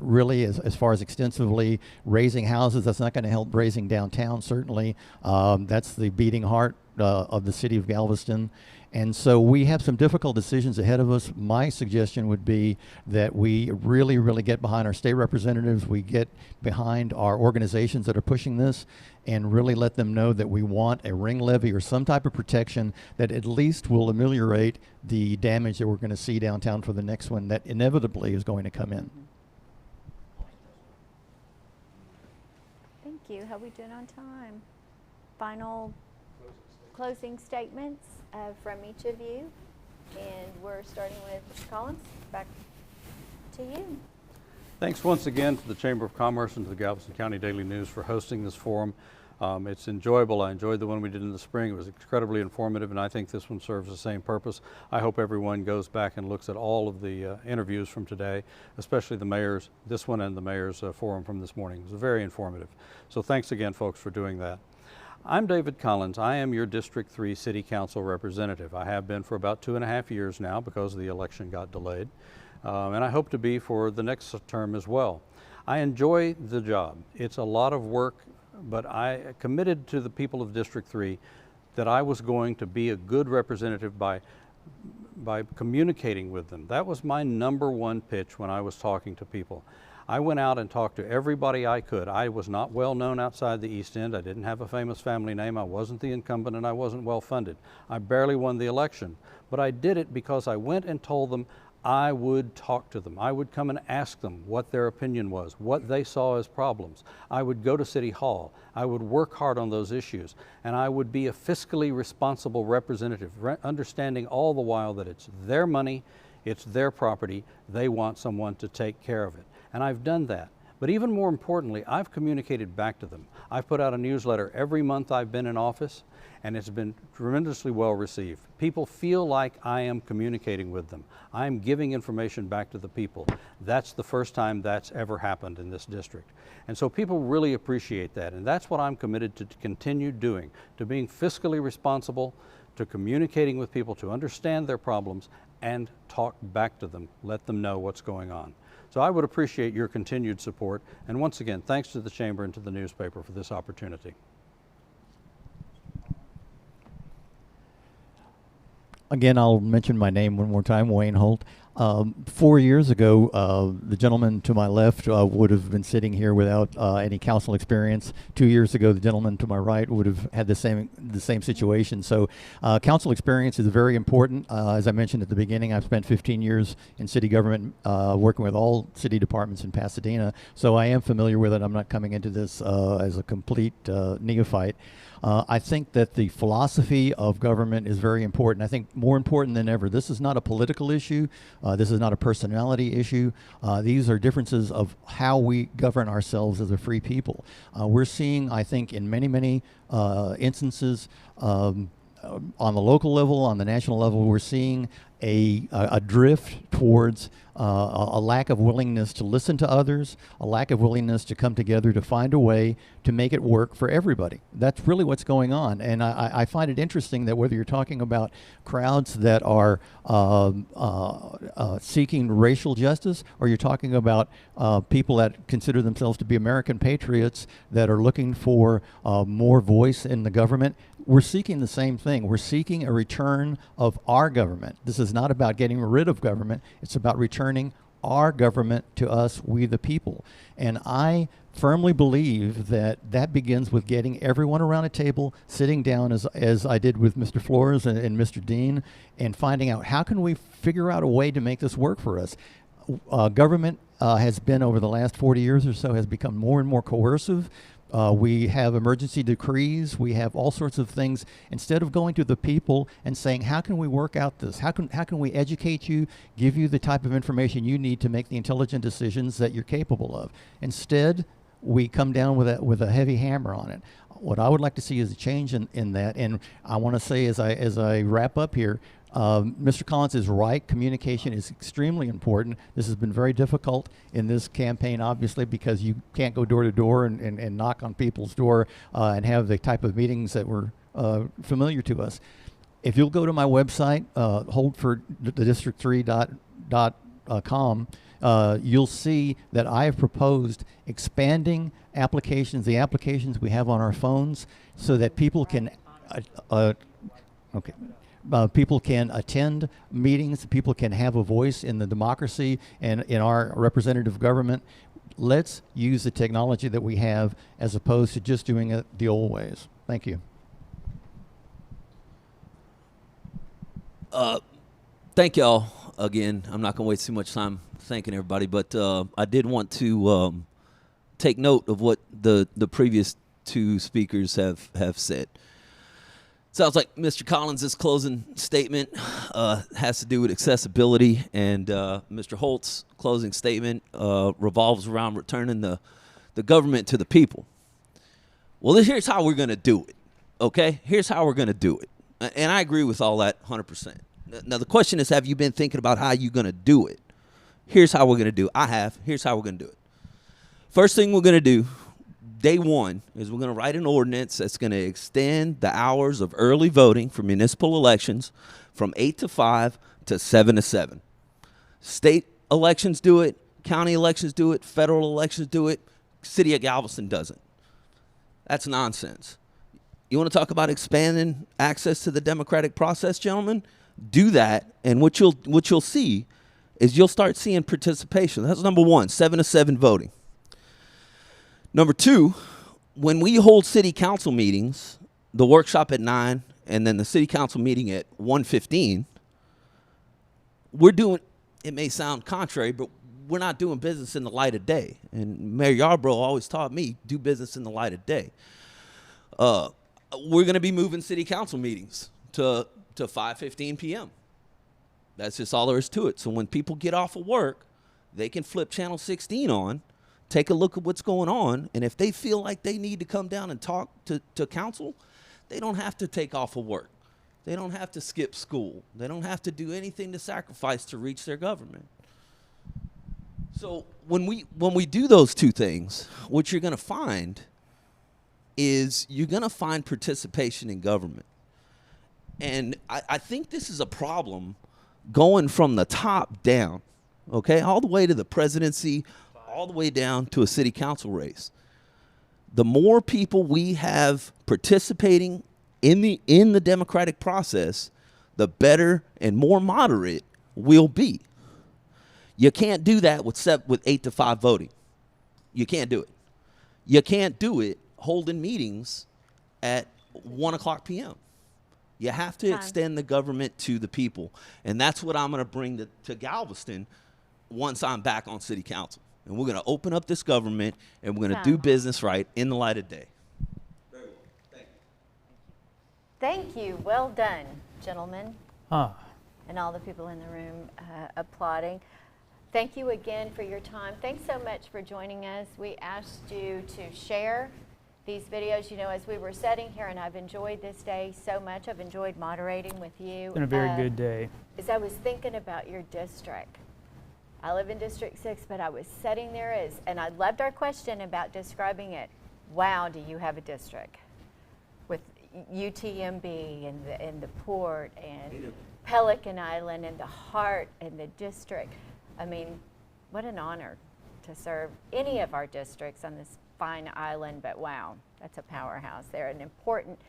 really, as far as extensively raising houses, that's not going to help raising downtown, certainly. That's the beating heart of the city of Galveston. And so we have some difficult decisions ahead of us. My suggestion would be that we really, really get behind our state representatives, we get behind our organizations that are pushing this, and really let them know that we want a ring levee or some type of protection that at least will ameliorate the damage that we're going to see downtown for the next one that inevitably is going to come in. Thank you. How are we doing on time? Final closing statements from each of you. And we're starting with Mr. Collins. Back to you. Thanks once again to the Chamber of Commerce and to the Galveston County Daily News for hosting this forum. It's enjoyable. I enjoyed the one we did in the spring. It was incredibly informative, and I think this one serves the same purpose. I hope everyone goes back and looks at all of the interviews from today, especially the mayor's, this one and the mayor's forum from this morning. It was very informative. So thanks again, folks, for doing that. I'm David Collins. I am your District 3 City Council representative. I have been for about 2.5 years now because the election got delayed, and I hope to be for the next term as well. I enjoy the job. It's a lot of work, but I committed to the people of District 3 that I was going to be a good representative by communicating with them. That was my #1 pitch when I was talking to people. I went out and talked to everybody I could. I was not well known outside the East End. I didn't have a famous family name. I wasn't the incumbent, and I wasn't well funded. I barely won the election, but I did it because I went and told them I would talk to them. I would come and ask them what their opinion was, what they saw as problems. I would go to City Hall. I would work hard on those issues, and I would be a fiscally responsible representative, understanding all the while that it's their money, it's their property, they want someone to take care of it. And I've done that. But even more importantly, I've communicated back to them. I've put out a newsletter every month I've been in office, and it's been tremendously well received. People feel like I am communicating with them. I'm giving information back to the people. That's the first time that's ever happened in this district. And so people really appreciate that, and that's what I'm committed to continue doing, to being fiscally responsible, to communicating with people, to understand their problems, and talk back to them, let them know what's going on. So I would appreciate your continued support, and once again, thanks to the Chamber and to the newspaper for this opportunity. Again, I'll mention my name one more time, Wayne Holt. 4 years ago, the gentleman to my left would have been sitting here without any council experience. 2 years ago, the gentleman to my right would have had the same situation. So council experience is very important. As I mentioned at the beginning, I've spent 15 years in city government working with all city departments in Pasadena, so I am familiar with it. I'm not coming into this as a complete neophyte. I think that the philosophy of government is very important. I think more important than ever. This is not a political issue. This is not a personality issue. These are differences of how we govern ourselves as a free people. We're seeing, I think, in many instances, on the local level, on the national level, we're seeing a drift towards a lack of willingness to listen to others, a lack of willingness to come together to find a way to make it work for everybody. That's really what's going on. And I find it interesting that whether you're talking about crowds that are seeking racial justice, or you're talking about people that consider themselves to be American patriots that are looking for more voice in the government, we're seeking the same thing. We're seeking a return of our government. This is not about getting rid of government. It's about returning our government to us, we the people. And I firmly believe that that begins with getting everyone around a table, sitting down as I did with Mr. Flores and Mr. Dean, and finding out how can we figure out a way to make this work for us. Government has been, over the last 40 years or so, has become more and more coercive. We have emergency decrees. We have all sorts of things. Instead of going to the people and saying, how can we work out this? How can we educate you, give you the type of information you need to make the intelligent decisions that you're capable of? Instead, we come down with a heavy hammer on it. What I would like to see is a change in that. And I want to say, as I wrap up here, Mr. Collins is right. Communication is extremely important. This has been very difficult in this campaign, obviously, because you can't go door to door and knock on people's door and have the type of meetings that were familiar to us. If you'll go to my website, holdfordistrict3.com, you'll see that I have proposed expanding applications, the applications we have on our phones, so that people can people can attend meetings, people can have a voice in the democracy and in our representative government. Let's use the technology that we have as opposed to just doing it the old ways. Thank you. Thank y'all again. I'm not going to waste too much time thanking everybody, but I did want to take note of what the previous two speakers have said. Sounds like Mr. Collins' closing statement has to do with accessibility, and Mr. Holt's closing statement revolves around returning the government to the people. Well, here's how we're going to do it, okay? Here's how we're going to do it. And I agree with all that 100%. Now, the question is, have you been thinking about how you're going to do it? Here's how we're going to do it. I have. Here's how we're going to do it. First thing we're going to do, day one, is we're going to write an ordinance that's going to extend the hours of early voting for municipal elections from 8 to 5 to 7 to 7. State elections do it. County elections do it. Federal elections do it. City of Galveston doesn't. That's nonsense. You want to talk about expanding access to the democratic process, gentlemen? Do that, and what you'll see is you'll start seeing participation. That's number one, 7 to 7 voting. Number two, when we hold city council meetings, the workshop at 9 and then the city council meeting at 1:15, we're doing, it may sound contrary, but we're not doing business in the light of day. And Mayor Yarbrough always taught me, do business in the light of day. We're going to be moving city council meetings to 5:15 p.m. That's just all there is to it. So when people get off of work, they can flip channel 16 on, take a look at what's going on, and if they feel like they need to come down and talk to council, they don't have to take off of work. They don't have to skip school. They don't have to do anything to sacrifice to reach their government. So when we do those two things, what you're going to find is you're going to find participation in government. And I think this is a problem going from the top down, okay, all the way to the presidency, all the way down to a city council race. The more people we have participating in the democratic process, the better and more moderate we'll be. You can't do that with 8 to 5 voting. You can't do it. You can't do it holding meetings at 1:00 p.m. You have to extend the government to the people. And that's what I'm going to bring to Galveston once I'm back on city council. And we're going to open up this government, and we're going to do business right in the light of day. Very well. Thank you. Thank you. Well done, gentlemen. And all the people in the room applauding. Thank you again for your time. Thanks so much for joining us. We asked you to share these videos, you know, as we were sitting here, and I've enjoyed this day so much. I've enjoyed moderating with you. It's been a very good day. As I was thinking about your district, I live in District 6, but I was sitting there and I loved our question about describing it. Wow, do you have a district? With UTMB and the port and Pelican Island and the heart and the district. I mean, what an honor to serve any of our districts on this fine island, but wow, that's a powerhouse. They're an important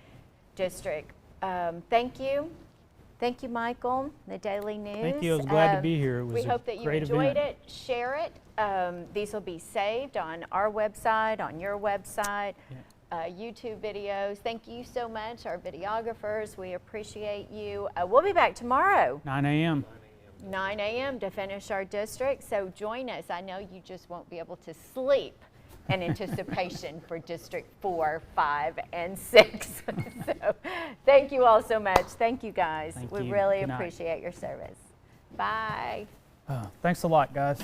district. Thank you. Thank you, Michael, the Daily News. Thank you. I was glad to be here. It was we hope that you enjoyed it. Share it. These will be saved on our website, on your website, YouTube videos. Thank you so much, our videographers. We appreciate you. We'll be back tomorrow. 9 a.m. 9 a.m. to finish our district. So join us. I know you just won't be able to sleep in anticipation for District 4, 5, and 6. So thank you all so much. Thank you, guys. Thank we you. really Good night. appreciate your service. Bye. Thanks a lot, guys.